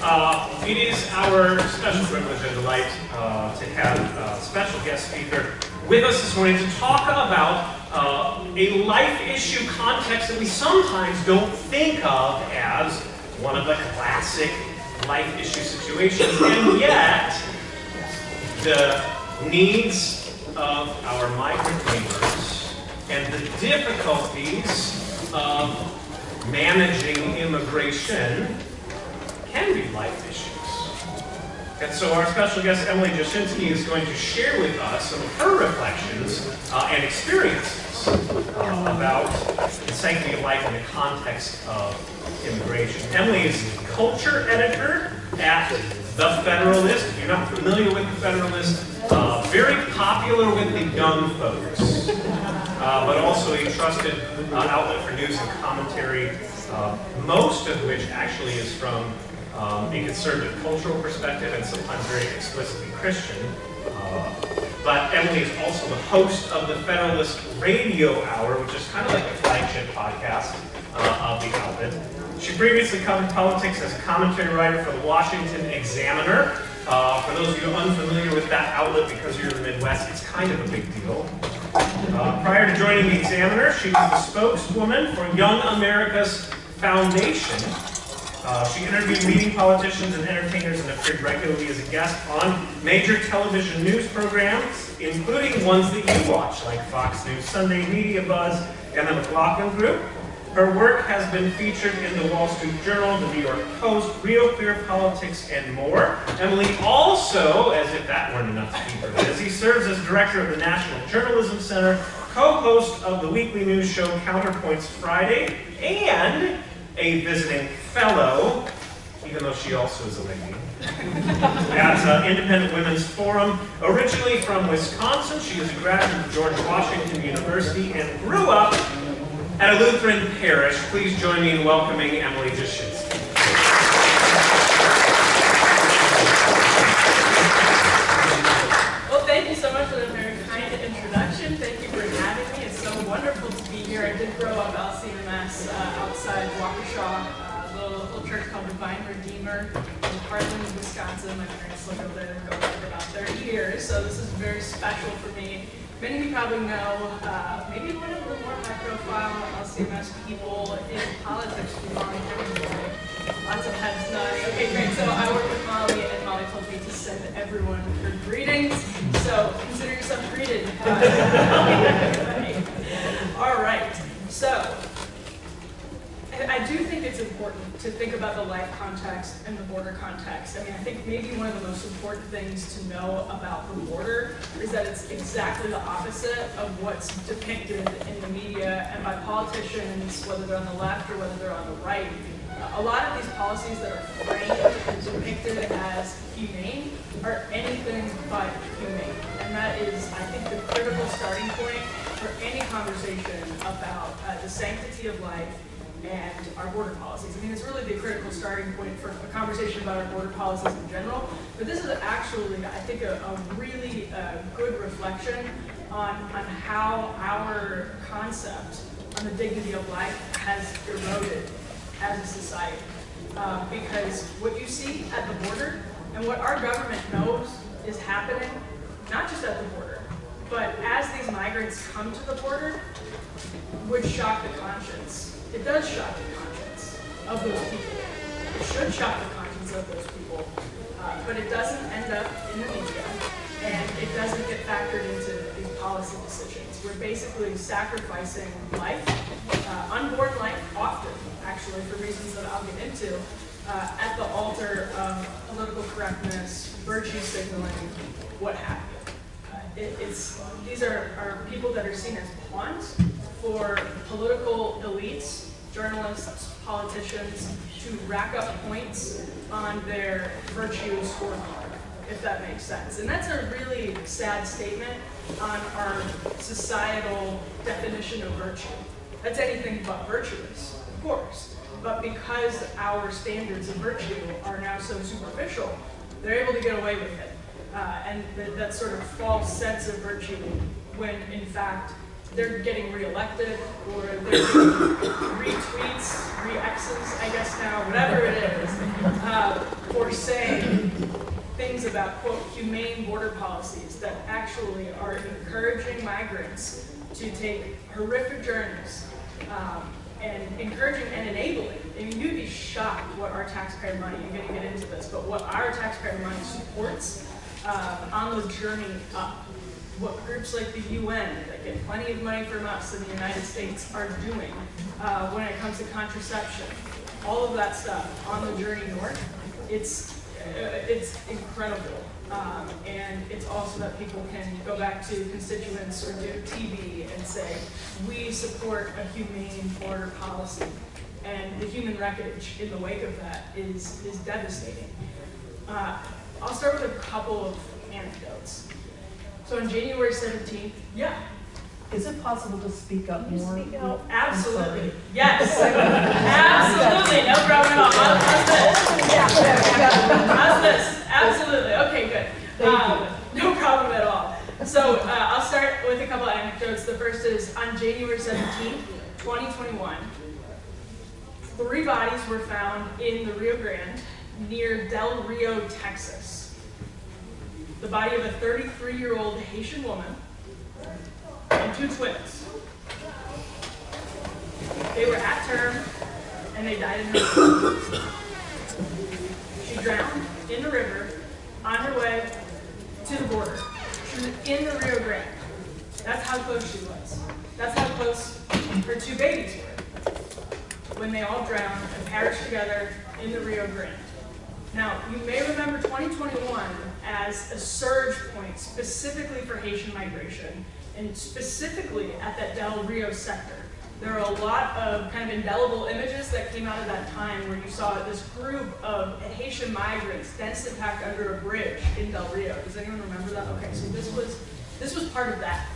It is our special privilege and delight to have a special guest speaker with us this morning to talk about a life issue context that we sometimes don't think of as one of the classic life issue situations, and yet the needs of our migrant neighbors and the difficulties of managing immigration can be life issues. And so our special guest, Emily Jashinsky, is going to share with us some of her reflections and experiences about the sanctity of life in the context of immigration. Emily is the culture editor at The Federalist. If you're not familiar with The Federalist, very popular with the young folks, but also a trusted outlet for news and commentary, most of which actually is from a conservative cultural perspective and sometimes very explicitly Christian. But Emily is also the host of the Federalist Radio Hour, which is kind of like a flagship podcast of the outlet. She previously covered politics as a commentary writer for the Washington Examiner. For those of you unfamiliar with that outlet, because you're in the Midwest, it's kind of a big deal. Prior to joining the Examiner, she was the spokeswoman for Young America's Foundation. She interviewed leading politicians and entertainers and appeared regularly as a guest on major television news programs, including ones that you watch, like Fox News Sunday, Media Buzz, and the McLaughlin Group. Her work has been featured in the Wall Street Journal, the New York Post, Real Clear Politics, and more. Emily also, as if that weren't enough to keep her busy, serves as director of the National Journalism Center, co-host of the weekly news show Counterpoints Friday, and a visiting fellow, even though she also is a lady, at Independent Women's Forum. Originally from Wisconsin, she is a graduate of George Washington University and grew up at a Lutheran parish. Please join me in welcoming Emily Jashinsky. Well, thank you so much for the very kind introduction. Thank you for having me. It's so wonderful to be here. I did grow up LCMS outside Waukesha, a little church called Divine Redeemer in Hartland, Wisconsin. My parents lived over there and go back for about 30 years, so this is very special for me. Many of you probably know, maybe one of the more high-profile LCMS people in politics from Molly. Lots of heads nodding. Okay, great. So I work with Molly, and Molly told me to send everyone her greetings. So consider yourself greeted. All right. So I do think it's important to think about the life context and the border context. I mean, I think maybe one of the most important things to know about the border is that it's exactly the opposite of what's depicted in the media and by politicians, whether they're on the left or whether they're on the right. A lot of these policies that are framed and depicted as humane are anything but humane. And that is, I think, the critical starting point for any conversation about the sanctity of life and our border policies. I mean, it's really the critical starting point for a conversation about our border policies in general, but this is actually, I think, a really good reflection on how our concept on the dignity of life has eroded as a society. Because what you see at the border and what our government knows is happening, not just at the border, but as these migrants come to the border, would shock the conscience. It does shock the conscience of those people. It should shock the conscience of those people, but it doesn't end up in the media, and it doesn't get factored into these policy decisions. We're basically sacrificing life, unborn life often, actually, for reasons that I'll get into, at the altar of political correctness, virtue signaling, what have you. These are people that are seen as pawns for political elites, journalists, politicians, to rack up points on their virtue scorecard, if that makes sense. And that's a really sad statement on our societal definition of virtue. That's anything but virtuous, of course. But because our standards of virtue are now so superficial, they're able to get away with it. And that sort of false sense of virtue when, in fact, they're getting reelected, or they're getting retweets, re-X's, I guess now, whatever it is, for or say things about, quote, humane border policies that actually are encouraging migrants to take horrific journeys, and encouraging and enabling. I mean, you'd be shocked what our taxpayer money, I'm going to get into this, but what our taxpayer money supports on the journey up. What groups like the UN that get plenty of money from us in the United States are doing when it comes to contraception. All of that stuff on the journey north, it's incredible. And it's also that people can go back to constituents or do TV and say, we support a humane border policy. And the human wreckage in the wake of that is devastating. I'll start with a couple of anecdotes. So on January 17th, yeah. Is it possible to speak up more? Oh, absolutely. Yes. Absolutely. No problem at all. How's this? Absolutely. Okay, good. No problem at all. So I'll start with a couple of anecdotes. The first is on January 17th, 2021, 3 bodies were found in the Rio Grande near Del Rio, Texas. The body of a 33-year-old Haitian woman and 2 twins. They were at term and they died in her river. She drowned in the river on her way to the border. She was in the Rio Grande. That's how close she was. That's how close her 2 babies were when they all drowned and perished together in the Rio Grande. Now, you may remember 2021 as a surge point specifically for Haitian migration, and specifically at that Del Rio sector. There are a lot of kind of indelible images that came out of that time where you saw this group of Haitian migrants densely packed under a bridge in Del Rio. Does anyone remember that? Okay, so this was part of that.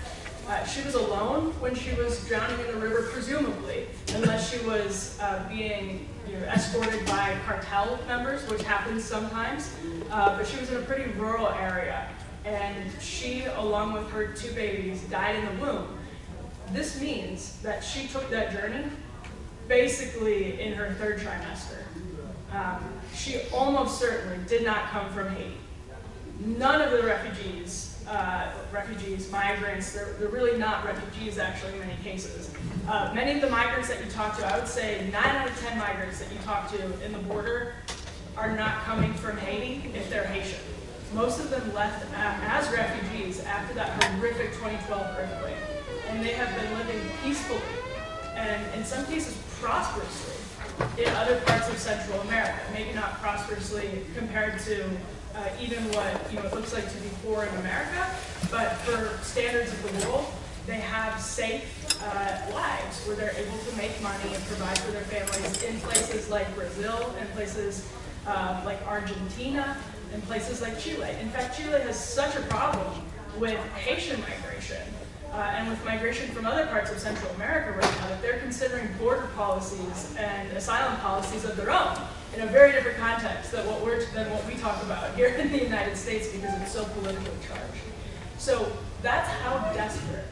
She was alone when she was drowning in the river, presumably, unless she was being escorted by cartel members, which happens sometimes. But she was in a pretty rural area, and she, along with her 2 babies, died in the womb. This means that she took that journey basically in her 3rd trimester. She almost certainly did not come from Haiti. None of the refugees, migrants, they're really not refugees actually in many cases. Many of the migrants that you talk to, I would say 9 out of 10 migrants that you talk to in the border are not coming from Haiti if they're Haitian. Most of them left as refugees after that horrific 2012 earthquake. And they have been living peacefully, and in some cases prosperously, in other parts of Central America. Maybe not prosperously compared to even what it looks like to be poor in America, but for standards of the world, they have safe lives where they're able to make money and provide for their families in places like Brazil, and places like Argentina, and places like Chile. In fact, Chile has such a problem with Haitian migration and with migration from other parts of Central America right now that they're considering border policies and asylum policies of their own in a very different context than what we talk about here in the United States, because it's so politically charged. So that's how desperate,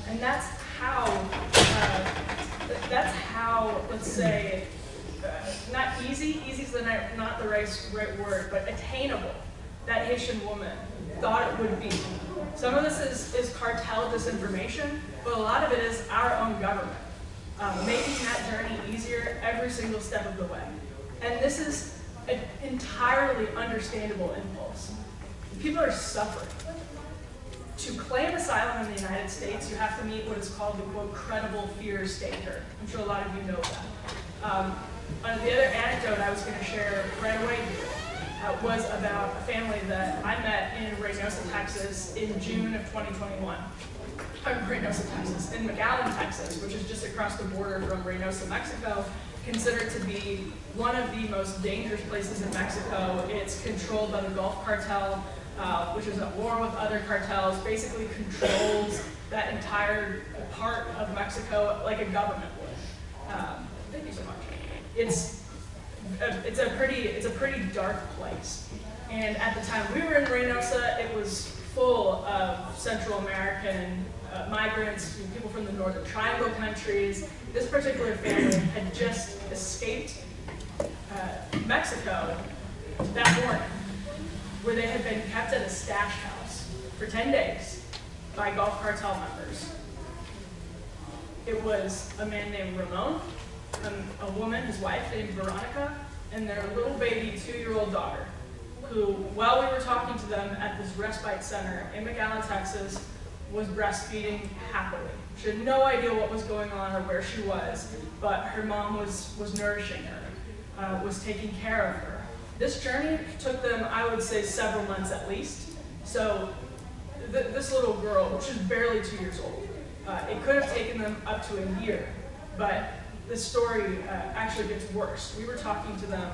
and that's how let's say, not easy is not the right word, but attainable, that Haitian woman thought it would be. Some of this is cartel disinformation, but a lot of it is our own government making that journey easier every single step of the way. And this is an entirely understandable impulse. People are suffering. To claim asylum in the United States, you have to meet what is called the, quote, credible fear standard. I'm sure a lot of you know that. The other anecdote I was going to share right away here was about a family that I met in Reynosa, Texas in June of 2021. Reynosa, Texas, in McLaughlin, Texas, which is just across the border from Reynosa, Mexico, considered to be one of the most dangerous places in Mexico. It's controlled by the Gulf Cartel, which is at war with other cartels, basically controls that entire part of Mexico like a government would. Thank you so much. It's a pretty dark place. And at the time we were in Reynosa, it was full of Central American migrants, people from the Northern Triangle countries. This particular family had just escaped Mexico that morning, where they had been kept at a stash house for 10 days by Gulf cartel members. It was a man named Ramon, a woman, his wife, named Veronica, and their little baby 2-year-old daughter, who, while we were talking to them at this respite center in McAllen, Texas, was breastfeeding happily. She had no idea what was going on or where she was, but her mom was nourishing her, was taking care of her. This journey took them, I would say, several months at least. So this little girl, which is barely 2 years old, it could have taken them up to a year, but this story actually gets worse. We were talking to them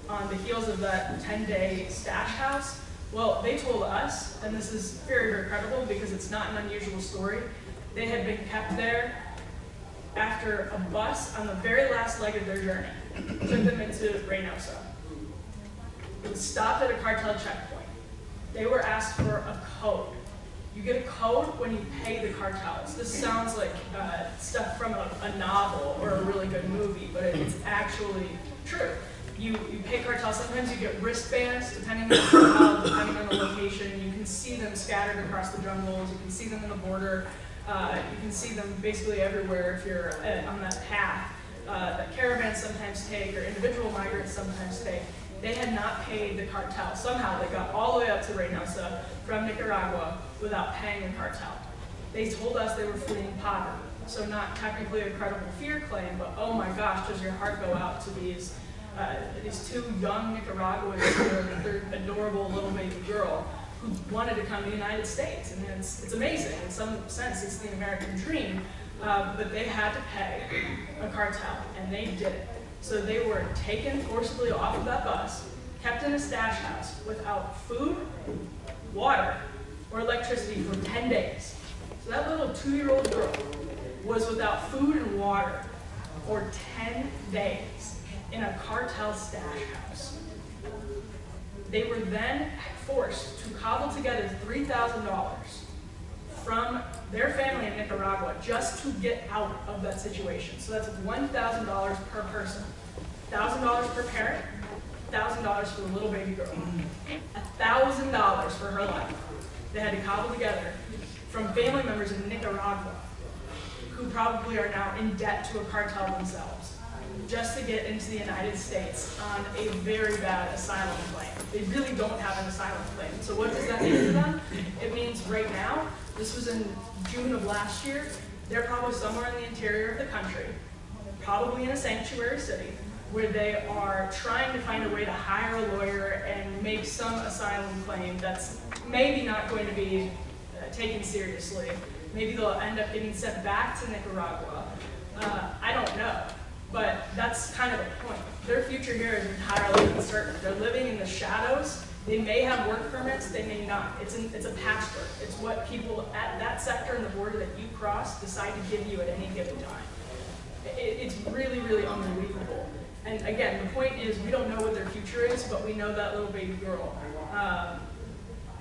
on the heels of that 10-day stash house. Well, they told us, and this is very, very credible because it's not an unusual story, they had been kept there after a bus on the very last leg of their journey took them into Reynosa. It was stopped at a cartel checkpoint. They were asked for a code. You get a code when you pay the cartels. This sounds like stuff from a novel or a really good movie, but it's actually true. You pay cartels. Sometimes you get wristbands, depending on the cartel, depending on the location. You can see them scattered across the jungles. You can see them on the border. You can see them basically everywhere if you're on that path that caravans sometimes take or individual migrants sometimes take. They had not paid the cartel. Somehow they got all the way up to Reynosa from Nicaragua without paying the cartel. They told us they were fleeing poverty. So not technically a credible fear claim, but oh my gosh, does your heart go out to these two young Nicaraguans with their adorable little baby girl who wanted to come to the United States. I mean, it's amazing. In some sense, it's the American dream, but they had to pay a cartel, and they did it. So they were taken forcibly off of that bus, kept in a stash house without food, water, or electricity for 10 days. So that little 2-year-old girl was without food and water for 10 days in a cartel stash house. They were then forced to cobble together $3,000 from their family in Nicaragua just to get out of that situation. So that's $1,000 per person. $1,000 per parent, $1,000 for the little baby girl. $1,000 for her life. They had to cobble together from family members in Nicaragua who probably are now in debt to a cartel themselves, just to get into the United States on a very bad asylum claim. They really don't have an asylum claim. So what does that mean to them? It means right now, this was in June of last year, they're probably somewhere in the interior of the country, probably in a sanctuary city, where they are trying to find a way to hire a lawyer and make some asylum claim that's maybe not going to be taken seriously. Maybe they'll end up getting sent back to Nicaragua. I don't know. But that's kind of the point. Their future here is entirely uncertain. They're living in the shadows. They may have work permits, they may not. It's a patchwork. It's what people at that sector in the border that you cross decide to give you at any given time. It's really, really unbelievable. And again, the point is we don't know what their future is, but we know that little baby girl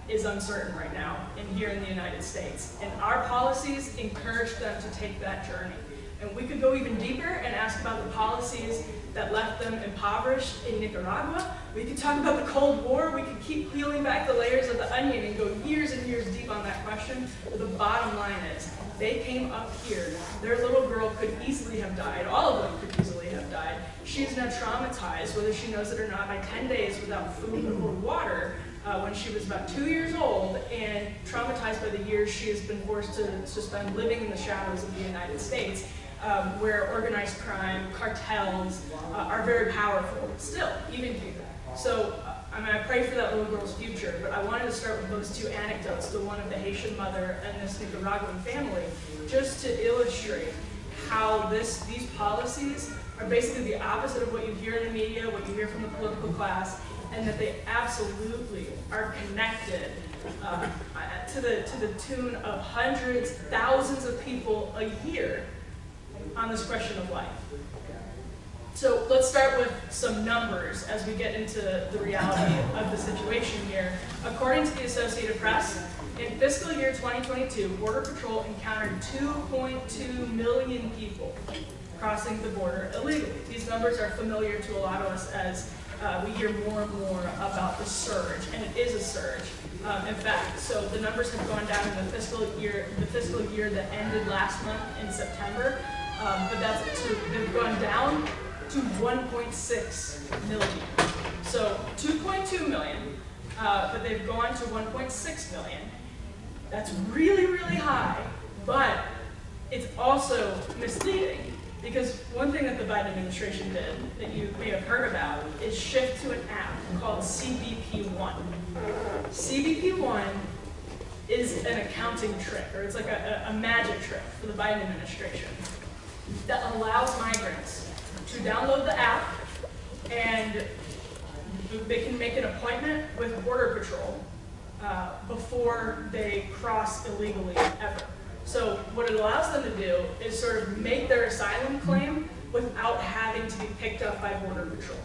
is uncertain right now here in the United States. And our policies encourage them to take that journey. And we could go even deeper and ask about the policies that left them impoverished in Nicaragua. We could talk about the Cold War. We could keep peeling back the layers of the onion and go years and years deep on that question. But the bottom line is, they came up here. Their little girl could easily have died. All of them could easily have died. She's now traumatized, whether she knows it or not, by 10 days without food or water when she was about 2 years old, and traumatized by the years she has been forced to spend living in the shadows of the United States. Where organized crime, cartels are very powerful, still, even here. So, I pray for that little girl's future, but I wanted to start with those two anecdotes, the one of the Haitian mother and this Nicaraguan family, just to illustrate how these policies are basically the opposite of what you hear in the media, what you hear from the political class, and that they absolutely are connected to the tune of hundreds, thousands of people a year on this question of life. So let's start with some numbers as we get into the reality of the situation here. According to the Associated Press, in fiscal year 2022, Border Patrol encountered 2.2 million people crossing the border illegally. These numbers are familiar to a lot of us as we hear more and more about the surge, and it is a surge. In fact, so the numbers have gone down in the fiscal year that ended last month in September, but they've gone down to 1.6 million. So 2.2 million, but they've gone to 1.6 million. That's really, really high, but it's also misleading. Because one thing that the Biden administration did that you may have heard about is shift to an app called CBP-1. CBP-1 is an accounting trick, or it's like a magic trick for the Biden administration that allows migrants to download the app and they can make an appointment with Border Patrol before they cross illegally ever. So what it allows them to do is sort of make their asylum claim without having to be picked up by Border Patrol.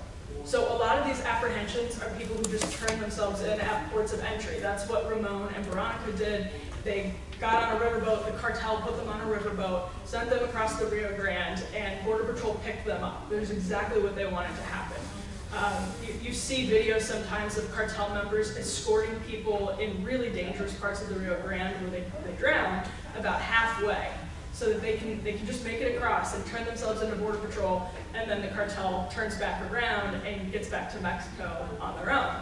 So a lot of these apprehensions are people who just turn themselves in at ports of entry. That's what Ramon and Veronica did. They got on a riverboat, the cartel put them on a riverboat, sent them across the Rio Grande, and Border Patrol picked them up. There's exactly what they wanted to happen. You see videos sometimes of cartel members escorting people in really dangerous parts of the Rio Grande where they drown about halfway, so that they can just make it across and turn themselves into Border Patrol, and then the cartel turns back around and gets back to Mexico on their own.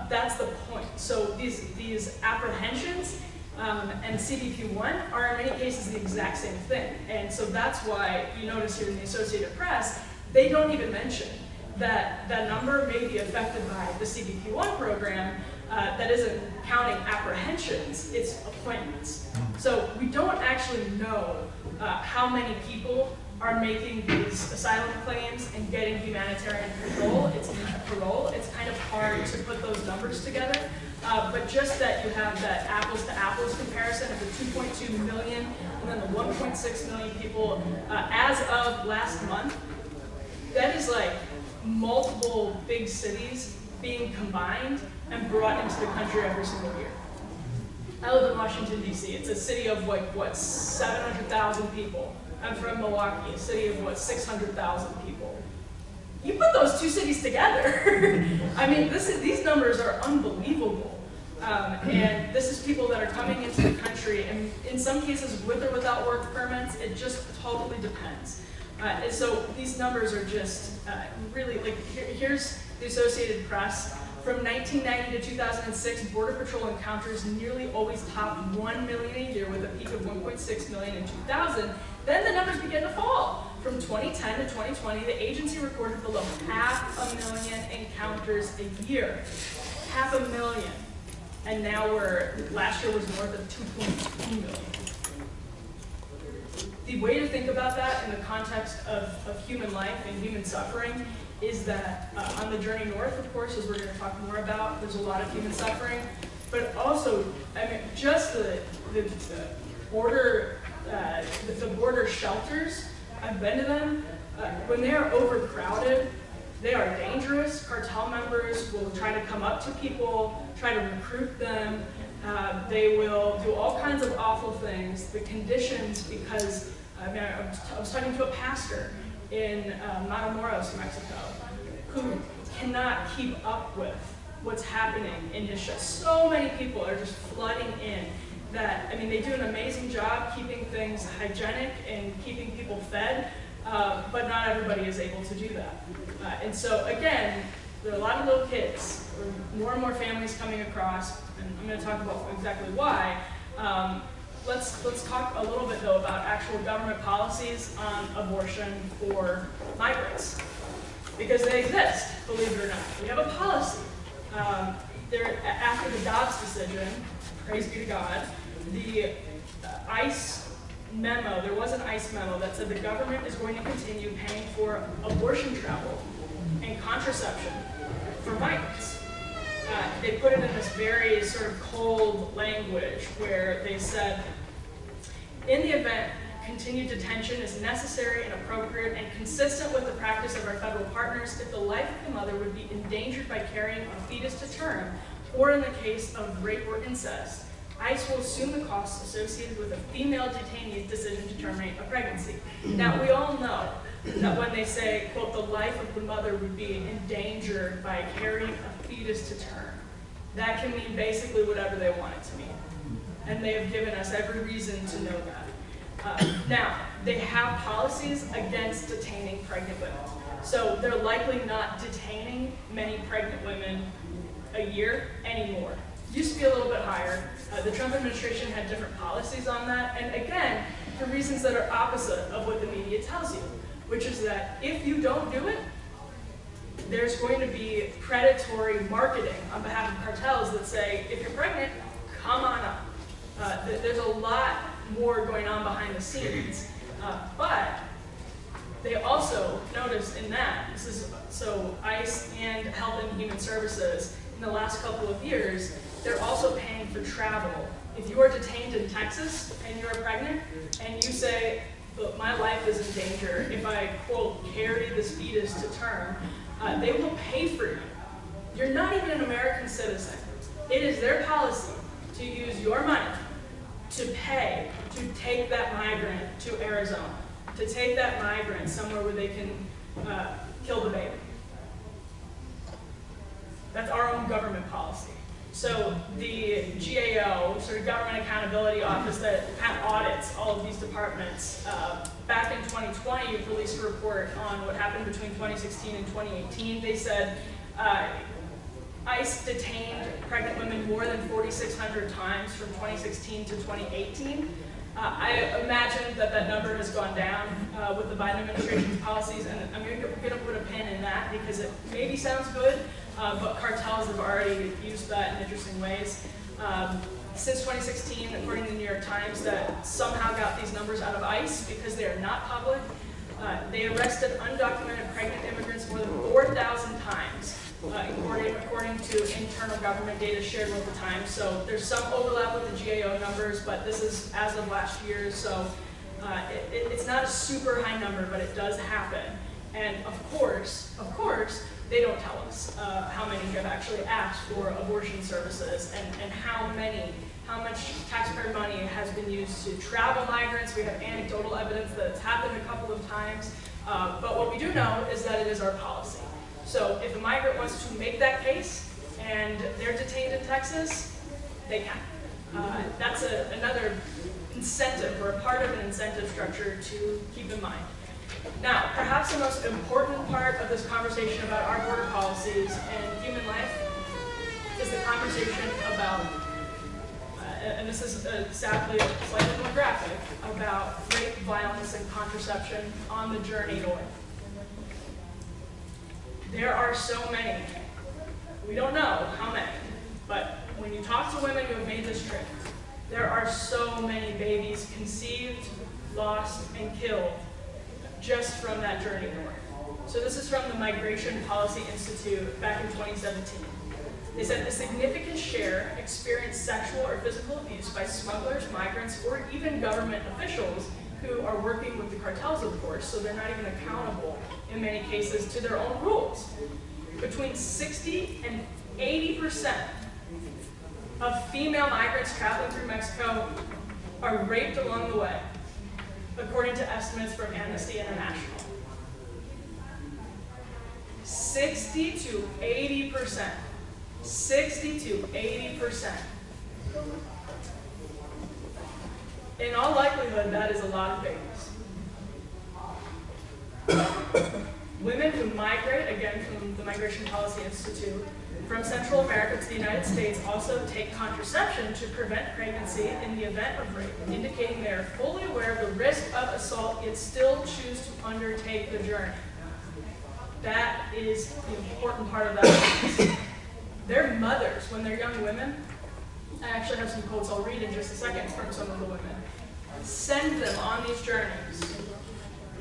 That's the point. So these apprehensions and CBP-1 are in many cases the exact same thing, and so that's why you notice here in the Associated Press, they don't even mention that that number may be affected by the CBP-1 program that isn't counting apprehensions, it's appointments. So we don't actually know how many people are making these asylum claims and getting humanitarian parole. It's kind of hard to put those numbers together, but just that you have that apples to apples comparison of the 2.2 million and then the 1.6 million people as of last month, that is like multiple big cities being combined and brought into the country every single year. I live in Washington, D.C. It's a city of what, 700,000 people. I'm from Milwaukee, a city of 600,000 people. You put those two cities together, I mean, these numbers are unbelievable. And this is people that are coming into the country, and in some cases with or without work permits, it just totally depends. And so these numbers are just really, like, here's the Associated Press. From 1990 to 2006, Border Patrol encounters nearly always topped 1 million a year with a peak of 1.6 million in 2000. Then the numbers began to fall. From 2010 to 2020, the agency recorded below 500,000 encounters a year. 500,000. And now last year was north of 2.2 million. The way to think about that in the context of human life and human suffering is that on the journey north, of course, as we're going to talk more about, there's a lot of human suffering, but also, I mean, just the border shelters, I've been to them, when they are overcrowded, they are dangerous. Cartel members will try to come up to people, try to recruit them. They will do all kinds of awful things. The conditions, because I was talking to a pastor in Matamoros, Mexico, who cannot keep up with what's happening in his show. So many people are just flooding in that, I mean, they do an amazing job keeping things hygienic and keeping people fed, but not everybody is able to do that. And so again, there are a lot of little kids, more and more families coming across, and I'm going to talk about exactly why. Let's talk a little bit, though, about actual government policies on abortion for migrants, because they exist, believe it or not. We have a policy. After the Dobbs decision, praise be to God, the ICE memo, there was an ICE memo that said the government is going to continue paying for abortion travel and contraception for migrants. They put it in this very sort of cold language where they said, in the event continued detention is necessary and appropriate and consistent with the practice of our federal partners, if the life of the mother would be endangered by carrying a fetus to term, or in the case of rape or incest, ICE will assume the costs associated with a female detainee's decision to terminate a pregnancy. Now, we all know that when they say, quote, the life of the mother would be endangered by carrying a fetus to term, that can mean basically whatever they want it to mean. And they have given us every reason to know that. Now, they have policies against detaining pregnant women. So they're likely not detaining many pregnant women a year anymore. Used to be a little bit higher. The Trump administration had different policies on that, and again, for reasons that are opposite of what the media tells you, which is that if you don't do it, there's going to be predatory marketing on behalf of cartels that say, if you're pregnant, come on up. There's a lot more going on behind the scenes, but they also noticed in that, so ICE and Health and Human Services in the last couple of years, they're also paying for travel. If you are detained in Texas and you're pregnant and you say, but my life is in danger if I, quote, carry this fetus to term, they will pay for you. You're not even an American citizen. It is their policy to use your money to pay to take that migrant to Arizona, to take that migrant somewhere where they can kill the baby. That's our own government policy. So the GAO, sort of Government Accountability Office that kind of audits all of these departments, back in 2020 released a report on what happened between 2016 and 2018. They said ICE detained pregnant women more than 4,600 times from 2016 to 2018. I imagine that that number has gone down with the Biden administration's policies, and I'm going to put a pin in that because it maybe sounds good, but cartels have already used that in interesting ways. Since 2016, according to the New York Times, that somehow got these numbers out of ICE because they are not public. They arrested undocumented pregnant immigrants more than 4,000 times, according to internal government data shared with the Times. So there's some overlap with the GAO numbers, but this is as of last year, so it's not a super high number, but it does happen. And of course, they don't tell us how many have actually asked for abortion services and how much taxpayer money has been used to travel migrants. We have anecdotal evidence that it's happened a couple of times, but what we do know is that it is our policy. So if a migrant wants to make that case and they're detained in Texas, they can. That's another incentive, or a part of an incentive structure to keep in mind. Now, perhaps the most important part of this conversation about our border policies and human life is the conversation about, and this is sadly slightly more graphic, about rape, violence, and contraception on the journey north. There are so many. We don't know how many, but when you talk to women who have made this trip, there are so many babies conceived, lost, and killed just from that journey north. So this is from the Migration Policy Institute back in 2017. They said a significant share experienced sexual or physical abuse by smugglers, migrants, or even government officials who are working with the cartels, of course, so they're not even accountable in many cases to their own rules. Between 60 and 80% of female migrants traveling through Mexico are raped along the way, according to estimates from Amnesty International. 60 to 80%. 60 to 80%. In all likelihood, that is a lot of babies. Women who migrate, again from the Migration Policy Institute, from Central America to the United States also take contraception to prevent pregnancy in the event of rape, indicating they are fully aware of the risk of assault, yet still choose to undertake the journey. That is the important part of that. Their mothers, when they're young women, I actually have some quotes I'll read in just a second from some of the women, send them on these journeys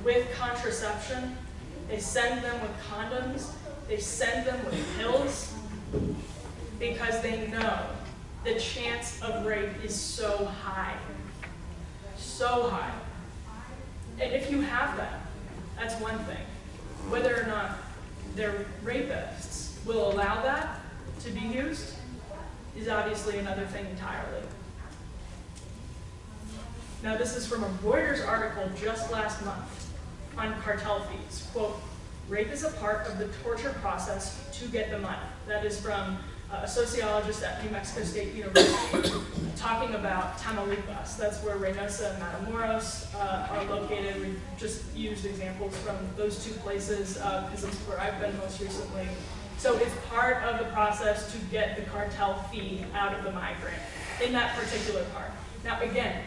with contraception. They send them with condoms. They send them with pills because they know the chance of rape is so high. So high. And if you have that, that's one thing. Whether or not their rapists will allow that to be used is obviously another thing entirely. Now this is from a Reuters article just last month on cartel fees. Quote, rape is a part of the torture process to get the money. That is from a sociologist at New Mexico State University talking about Tamaulipas. That's where Reynosa and Matamoros are located. We've just used examples from those two places because it's where I've been most recently. So it's part of the process to get the cartel fee out of the migrant in that particular part. Now again,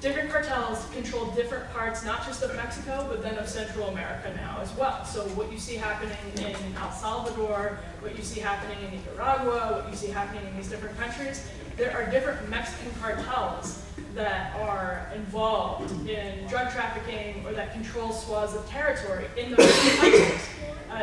different cartels control different parts, not just of Mexico, but then of Central America now as well. So what you see happening in El Salvador, what you see happening in Nicaragua, what you see happening in these different countries, there are different Mexican cartels that are involved in drug trafficking or that control swaths of territory in those countries.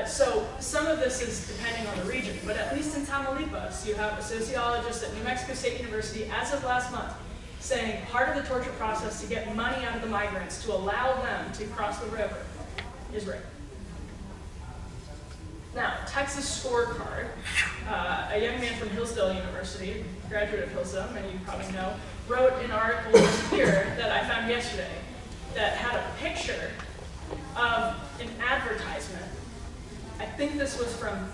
So some of this is depending on the region, but at least in Tamaulipas, you have a sociologist at New Mexico State University as of last month saying part of the torture process to get money out of the migrants to allow them to cross the river is rape. Now, Texas scorecard, a young man from Hillsdale University, graduate of Hillsdale, many of you probably know, wrote an article here that I found yesterday that had a picture of an advertisement. I think this was from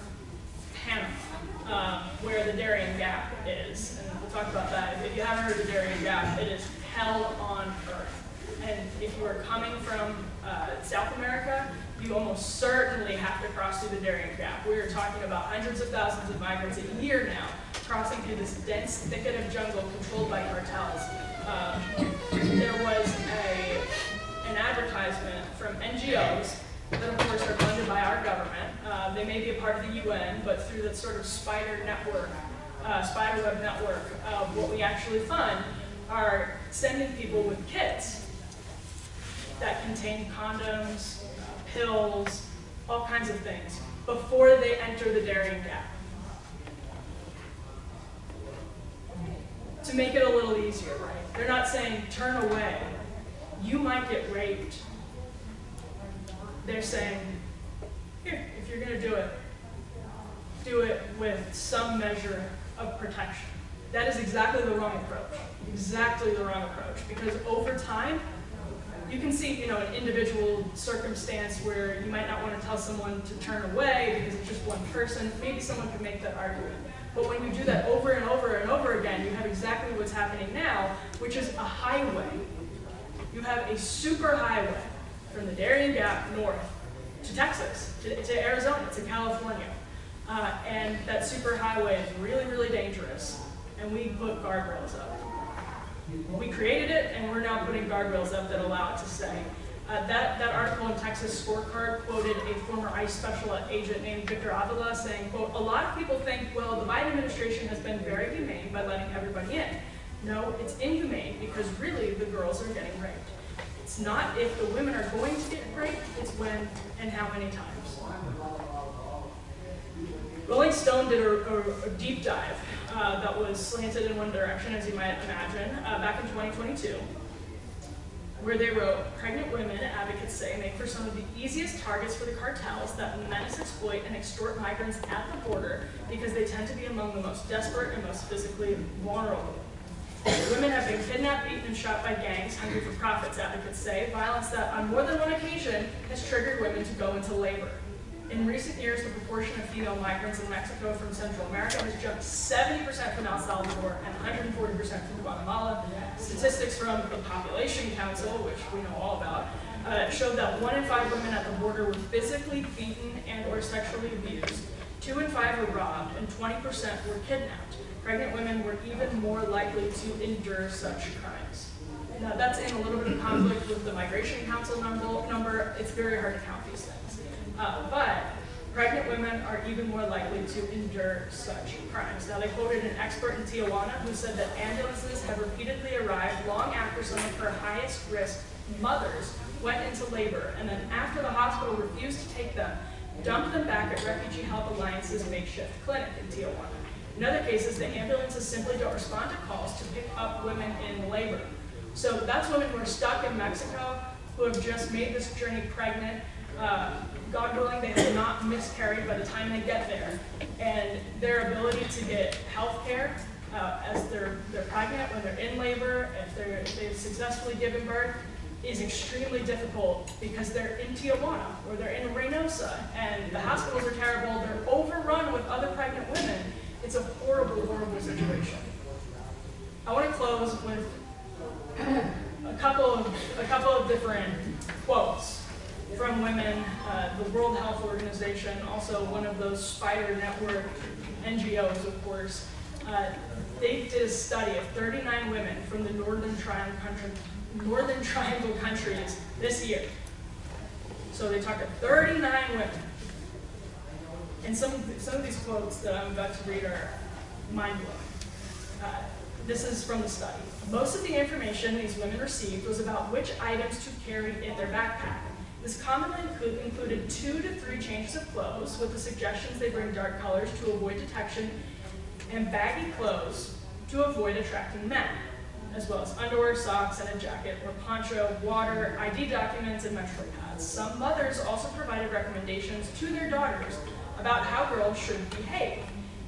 Panama, where the Darien Gap is. And we'll talk about that. If you haven't heard of the Darien Gap, it is hell on earth. And if you are coming from South America, you almost certainly have to cross through the Darien Gap. We are talking about hundreds of thousands of migrants a year now, crossing through this dense thicket of jungle controlled by cartels. There was an advertisement from NGOs that of course are funded by our government. They may be a part of the UN, but through that sort of spider web network of what we actually fund are sending people with kits that contain condoms, pills, all kinds of things before they enter the Darien Gap. To make it a little easier, right? They're not saying turn away, you might get raped. They're saying, here, if you're going to do it with some measure of protection. That is exactly the wrong approach. Exactly the wrong approach. Because over time, you can see, an individual circumstance where you might not want to tell someone to turn away because it's just one person. Maybe someone could make that argument. But when you do that over and over and over again, you have exactly what's happening now, which is a highway. You have a super highway from the Darien Gap north to Texas, to Arizona, to California. And that super highway is really, really dangerous. And we put guardrails up. We created it, and we're now putting guardrails up that allow it to stay. That article in Texas Scorecard quoted a former ICE special agent named Victor Avila saying, quote, a lot of people think, well, the Biden administration has been very humane by letting everybody in. No, it's inhumane because really the girls are getting raped. It's not if the women are going to get raped, it's when and how many times. Rolling Stone did a deep dive that was slanted in one direction, as you might imagine, back in 2022, where they wrote, pregnant women, advocates say, make for some of the easiest targets for the cartels that menace, exploit, and extort migrants at the border because they tend to be among the most desperate and most physically vulnerable. Women have been kidnapped, beaten, and shot by gangs, hungry for profits, advocates say, violence that on more than one occasion has triggered women to go into labor. In recent years, the proportion of female migrants in Mexico from Central America has jumped 70% from El Salvador and 140% from Guatemala. Statistics from the Population Council, which we know all about, showed that 1 in 5 women at the border were physically beaten and or sexually abused, 2 in 5 were robbed, and 20% were kidnapped. Pregnant women were even more likely to endure such crimes. Now, that's in a little bit of conflict with the Migration Council number. It's very hard to count these things. But pregnant women are even more likely to endure such crimes. Now, they quoted an expert in Tijuana who said that ambulances have repeatedly arrived long after some of her highest risk mothers went into labor, and then after the hospital refused to take them, dumped them back at Refugee Health Alliance's makeshift clinic in Tijuana. In other cases, the ambulances simply don't respond to calls to pick up women in labor. So that's women who are stuck in Mexico, who have just made this journey pregnant. God willing, they have not miscarried by the time they get there. And their ability to get health care as they're pregnant, when they're in labor, if they've successfully given birth, is extremely difficult because they're in Tijuana or they're in Reynosa and the hospitals are terrible, they're overrun with other pregnant women. It's a horrible, horrible situation. I want to close with a couple of different quotes from women. The World Health Organization, also one of those spider network NGOs, of course, they did a study of 39 women from the Northern Triangle countries this year. So they talked to 39 women. And some of these quotes that I'm about to read are mind-blowing. This is from the study. Most of the information these women received was about which items to carry in their backpack. This commonly included 2 to 3 changes of clothes, with the suggestions they bring dark colors to avoid detection, and baggy clothes to avoid attracting men, as well as underwear, socks, and a jacket or poncho, water, ID documents, and menstrual pads. Some mothers also provided recommendations to their daughters about how girls should behave,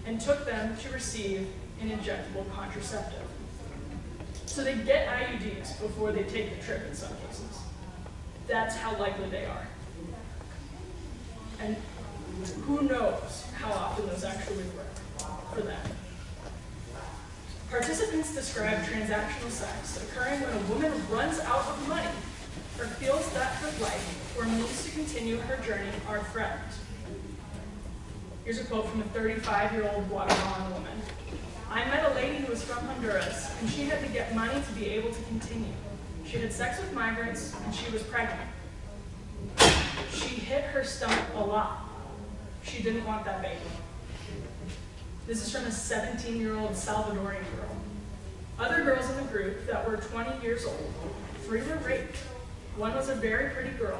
and took them to receive an injectable contraceptive. So they get IUDs before they take the trip in some cases. That's how likely they are. And who knows how often those actually work for them. Participants describe transactional sex occurring when a woman runs out of money or feels that her life or means to continue her journey are threatened. Here's a quote from a 35-year-old Guatemalan woman. I met a lady who was from Honduras, and she had to get money to be able to continue. She had sex with migrants, and she was pregnant. She hit her stomach a lot. She didn't want that baby. This is from a 17-year-old Salvadorian girl. Other girls in the group that were 20 years old, 3 were raped. 1 was a very pretty girl,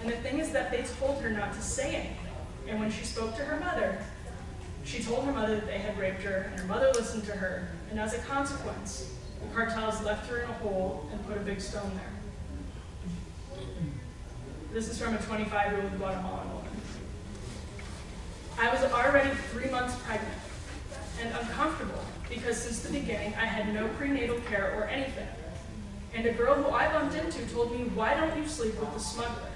and the thing is that they told her not to say anything. And when she spoke to her mother, she told her mother that they had raped her, and her mother listened to her, and as a consequence, the cartels left her in a hole and put a big stone there. This is from a 25-year-old Guatemalan woman. I was already 3 months pregnant and uncomfortable because since the beginning I had no prenatal care or anything. And a girl who I bumped into told me, why don't you sleep with the smuggler?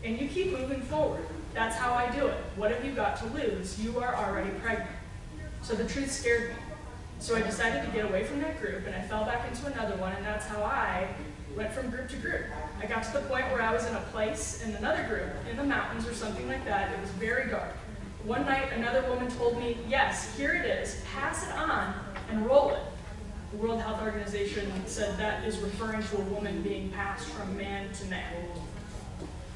And you keep moving forward. That's how I do it. What have you got to lose? You are already pregnant. So the truth scared me. So I decided to get away from that group, and I fell back into another one, and that's how I went from group to group. I got to the point where I was in a place in another group, in the mountains or something like that. It was very dark. One night, another woman told me, yes, here it is, pass it on and roll it. The World Health Organization said that is referring to a woman being passed from man to man.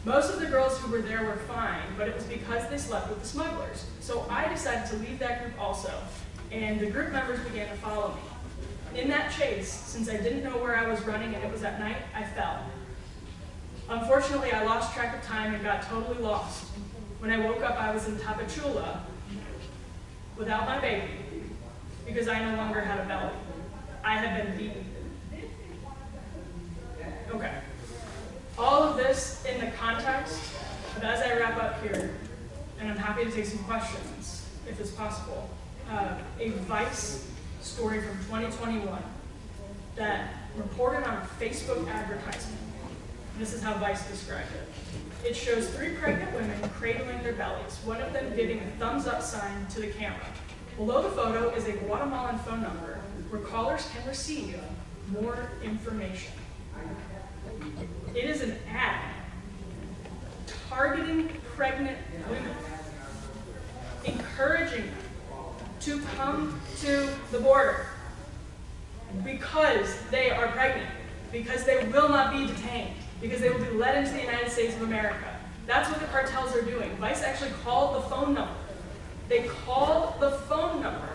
Most of the girls who were there were fine, but it was because they slept with the smugglers. So I decided to leave that group also, and the group members began to follow me. In that chase, since I didn't know where I was running and it was at night, I fell. Unfortunately, I lost track of time and got totally lost. When I woke up, I was in Tapachula without my baby because I no longer had a belly. I had been beaten. Okay. All of this in the context of, as I wrap up here, and I'm happy to take some questions if it's possible, a Vice story from 2021 that reported on a Facebook advertisement. This is how Vice described it. It shows 3 pregnant women cradling their bellies, one of them giving a thumbs up sign to the camera. Below the photo is a Guatemalan phone number where callers can receive more information. It is an ad targeting pregnant women, encouraging them to come to the border because they are pregnant, because they will not be detained, because they will be led into the United States of America. That's what the cartels are doing. Vice actually called the phone number. They called the phone number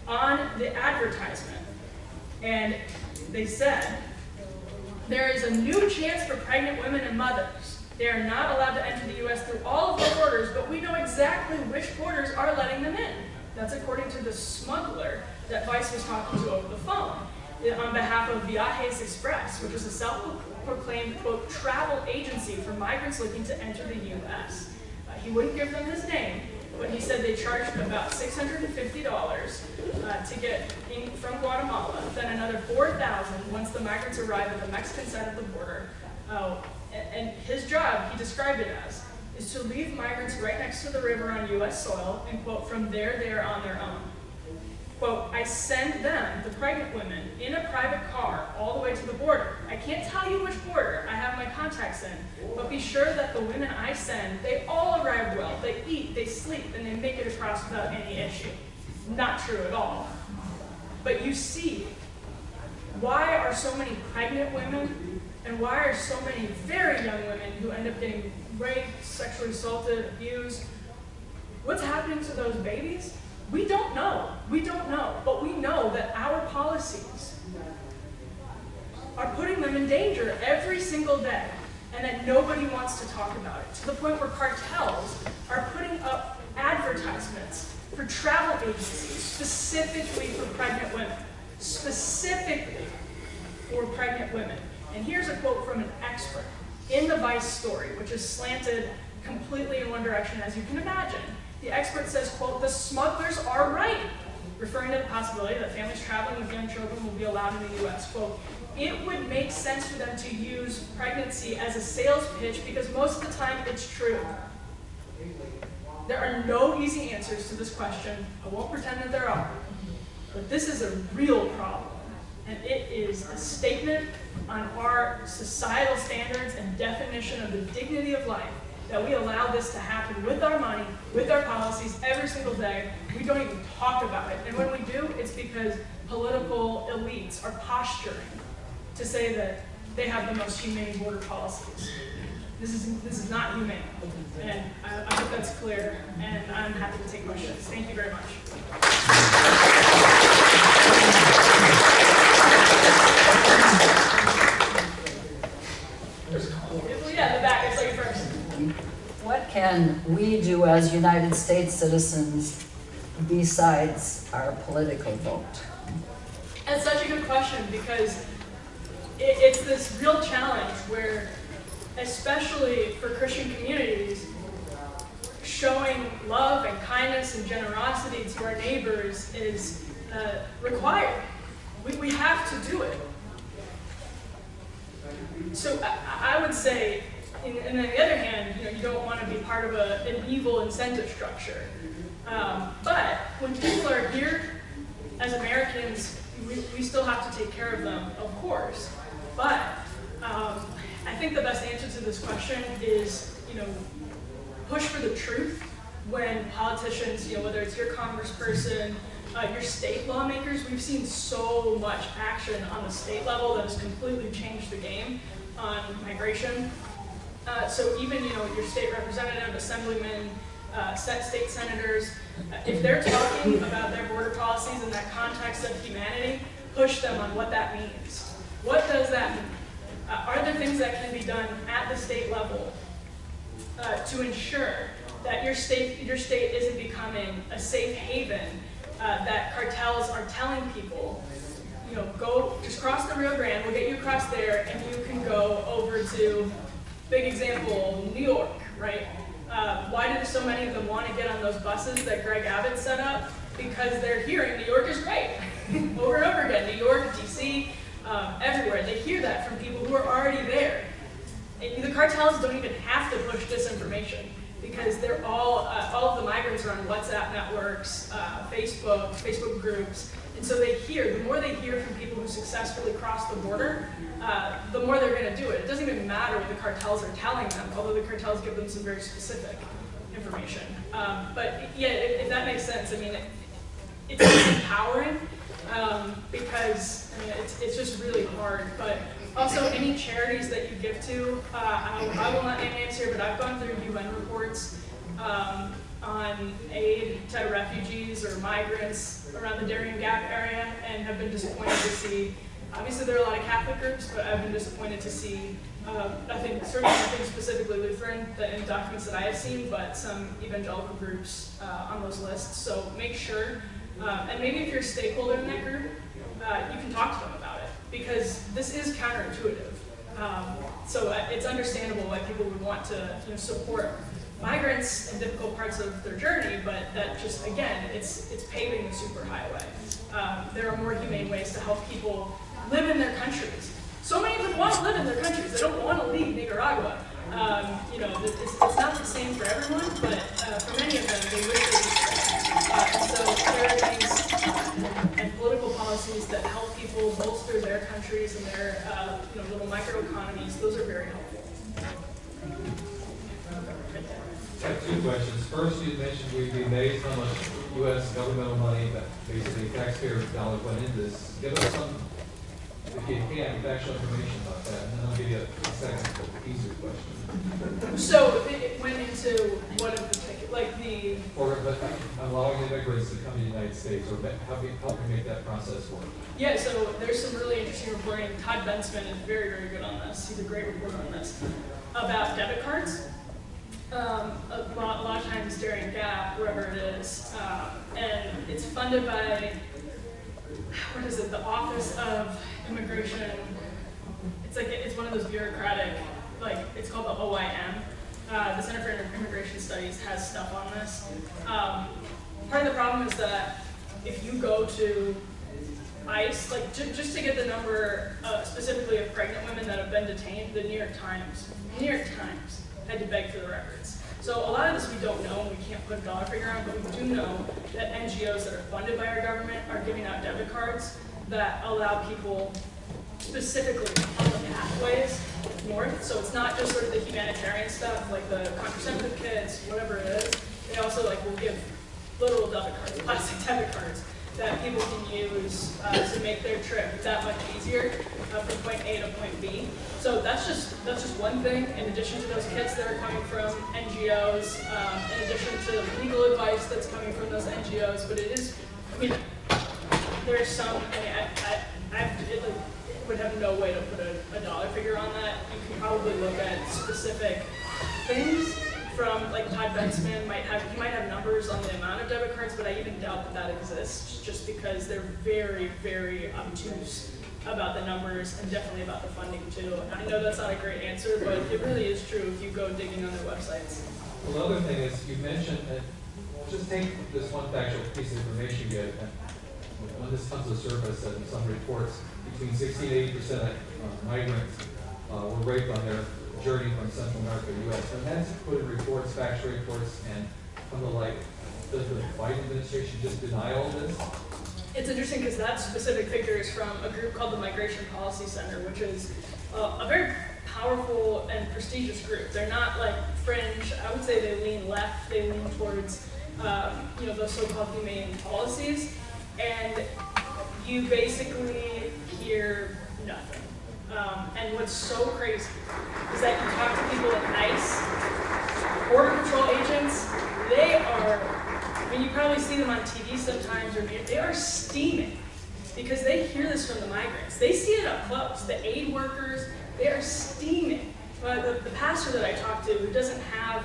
on the advertisement, and they said, there is a new chance for pregnant women and mothers. They are not allowed to enter the U.S. through all of the borders, but we know exactly which borders are letting them in. That's according to the smuggler that Vice was talking to over the phone on behalf of Viajes Express, which is a self-proclaimed, quote, travel agency for migrants looking to enter the U.S. He wouldn't give them his name, but he said they charged about $650 to get in from Guatemala, then another 4,000 once the migrants arrive at the Mexican side of the border. And his job, he described it as, is to leave migrants right next to the river on U.S. soil, and quote, from there they are on their own. Quote, I send them, the pregnant women, in a private car all the way to the border. I can't tell you which border, I have my contacts in, but be sure that the women I send, they all arrive well. They eat, they sleep, and they make it across without any issue. Not true at all. But you see, why are so many pregnant women, and why are so many very young women who end up getting raped, sexually assaulted, abused, what's happening to those babies? We don't know. We don't know. But we know that our policies are putting them in danger every single day, and that nobody wants to talk about it, to the point where cartels are putting up advertisements for travel agencies specifically for pregnant women. Specifically for pregnant women. And here's a quote from an expert in the Vice story, which is slanted completely in one direction, as you can imagine. The expert says, quote, the smugglers are right, referring to the possibility that families traveling with young children will be allowed in the U.S. Quote, it would make sense for them to use pregnancy as a sales pitch because most of the time it's true. There are no easy answers to this question. I won't pretend that there are. But this is a real problem. And it is a statement on our societal standards and definition of the dignity of life that we allow this to happen with our money, with our policies, every single day. We don't even talk about it. And when we do, it's because political elites are posturing to say that they have the most humane border policies. This is not humane. And I hope that's clear, and I'm happy to take questions. Thank you very much. Yeah, the back, it's like first. What can we do as United States citizens besides our political vote? That's such a good question, because it's this real challenge where, especially for Christian communities, showing love and kindness and generosity to our neighbors is required. We have to do it. So I would say, and on the other hand, you don't want to be part of an evil incentive structure. But when people are here as Americans, we still have to take care of them, of course. But I think the best answer to this question is, push for the truth when politicians, whether it's your congressperson, your state lawmakers, we've seen so much action on the state level that has completely changed the game on migration. So even, your state representative, assemblyman, state senators, if they're talking about their border policies in that context of humanity, push them on what that means. What does that mean? Are there things that can be done at the state level to ensure that your state isn't becoming a safe haven that cartels are telling people, go just cross the Rio Grande, we'll get you across there, and you can go over to, big example, New York, right? Why do so many of them want to get on those buses that Greg Abbott set up? Because they're hearing New York is great, over and over again. New York, DC, everywhere. They hear that from people who are already there. And the cartels don't even have to push disinformation because they're all of the migrants are on WhatsApp networks, Facebook groups. And so the more they hear from people who successfully cross the border, the more they're going to do it. It doesn't even matter what the cartels are telling them, although the cartels give them some very specific information. But yeah, if that makes sense, I mean, it's empowering because it's just really hard. But also, any charities that you give to, I will not name names here, but I've gone through UN reports on aid to refugees or migrants around the Darien Gap area and have been disappointed to see, obviously there are a lot of Catholic groups, but I've been disappointed to see, certainly nothing specifically Lutheran in documents that I have seen, but some evangelical groups on those lists. So make sure, and maybe if you're a stakeholder in that group, you can talk to them about it, because this is counterintuitive. So it's understandable why people would want to support migrants in difficult parts of their journey, but that just, again, it's paving the superhighway. there are more humane ways to help people live in their countries. So many of them want to live in their countries. They don't want to leave Nicaragua. You know, it's not the same for everyone, but for many of them, they wish they could stay. And so there are things and political policies that help people bolster their countries and their you know, little microeconomies. Those are very helpful. I have two questions. First, you mentioned we'd be amazed how much U.S. governmental money, that basically taxpayer dollars went into this. Give us some, if you can, factual information about that, and then I'll give you a second, easier question. So it went into what of the, like the... Or allowing immigrants to come to the United States, or helping make that process work. Yeah, so there's some really interesting reporting. Todd Bensman is very, very good on this. He's a great reporter on this. About debit cards. A lot of times during Gap, wherever it is, and it's funded by, what is it, the Office of Immigration. It's like, it's one of those bureaucratic, like, it's called the OIM. The Center for Immigration Studies has stuff on this. Part of the problem is that if you go to ICE, like just to get the number specifically of pregnant women that have been detained, the New York Times had to beg for the records. So a lot of this we don't know, and we can't put a dollar figure on, but we do know that NGOs that are funded by our government are giving out debit cards that allow people specifically on the pathways north. So it's not just sort of the humanitarian stuff, like the contraceptive kits, whatever it is. They also like will give literal debit cards, plastic debit cards, that people can use to make their trip that much easier from point A to point B. So that's just one thing. In addition to those kits that are coming from NGOs, in addition to legal advice that's coming from those NGOs, but it is, I mean, there's some. I would have no way to put a dollar figure on that. You can probably look at specific things. From like Todd Bensman he might have numbers on the amount of debit cards, but I even doubt that exists, just because they're very, very obtuse about the numbers and definitely about the funding too. I know that's not a great answer, but it really is true if you go digging on their websites. Well, the other thing is you mentioned that, just take this one factual piece of information you get. When this comes to surface, in some reports, between 60 and 80% of migrants were raped on their journey from Central America to the U.S. And that's put in reports, factual reports, and come to light. Does the Biden administration just deny all this? It's interesting because that specific figure is from a group called the Migration Policy Center, which is a very powerful and prestigious group. They're not like fringe. I would say they lean left. They lean towards you know, those so-called humane policies, and you basically hear nothing. And what's so crazy is that you talk to people at ICE, Border Patrol agents, they are, I mean, you probably see them on TV sometimes, or they are steaming because they hear this from the migrants. They see it up close. The aid workers, they are steaming. The pastor that I talked to, who doesn't have,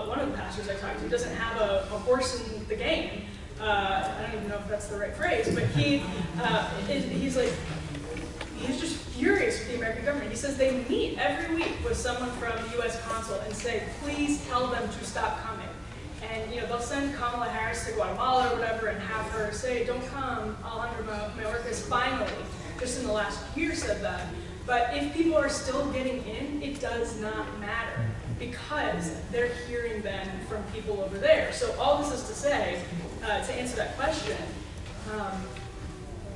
one of the pastors I talked to, doesn't have a horse in the game. I don't even know if that's the right phrase, but he's like, he's just furious with the American government. He says they meet every week with someone from the U.S. consul and say, please tell them to stop coming. And you know, they'll send Kamala Harris to Guatemala or whatever and have her say, don't come, Alejandro Mayorkas finally, just in the last year said that. But if people are still getting in, it does not matter because they're hearing then from people over there. So all this is to say, to answer that question,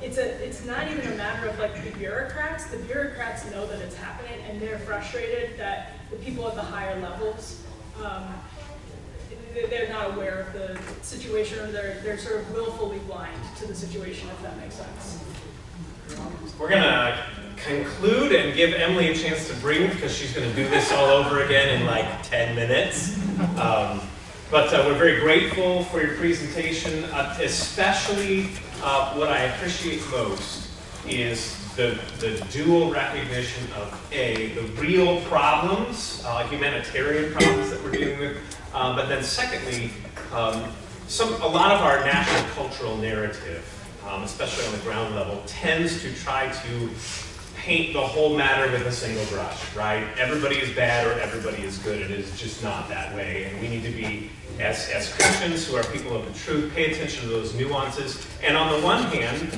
it's not even a matter of like the bureaucrats. The bureaucrats know that it's happening, and they're frustrated that the people at the higher levels, they're not aware of the situation, or they're sort of willfully blind to the situation, if that makes sense. We're gonna conclude and give Emily a chance to breathe because she's gonna do this all over again in like 10 minutes. But we're very grateful for your presentation, especially what I appreciate most is the dual recognition of A, the real problems, humanitarian problems that we're dealing with, but then secondly, a lot of our national cultural narrative, especially on the ground level, tends to try to paint the whole matter with a single brush, right? Everybody is bad or everybody is good. It is just not that way. And we need to be, as Christians who are people of the truth, pay attention to those nuances. And on the one hand,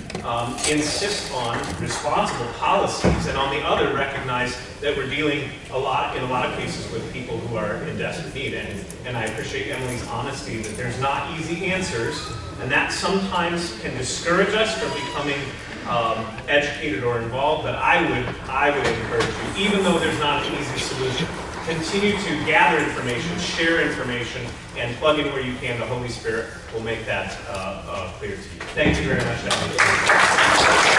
insist on responsible policies. And on the other, recognize that we're dealing in a lot of cases with people who are in desperate need. And I appreciate Emily's honesty that there's not easy answers. And that sometimes can discourage us from becoming educated or involved, but I would encourage you, even though there's not an easy solution, continue to gather information, share information, and plug in where you can. The Holy Spirit will make that clear to you. Thank you very much, Ellen.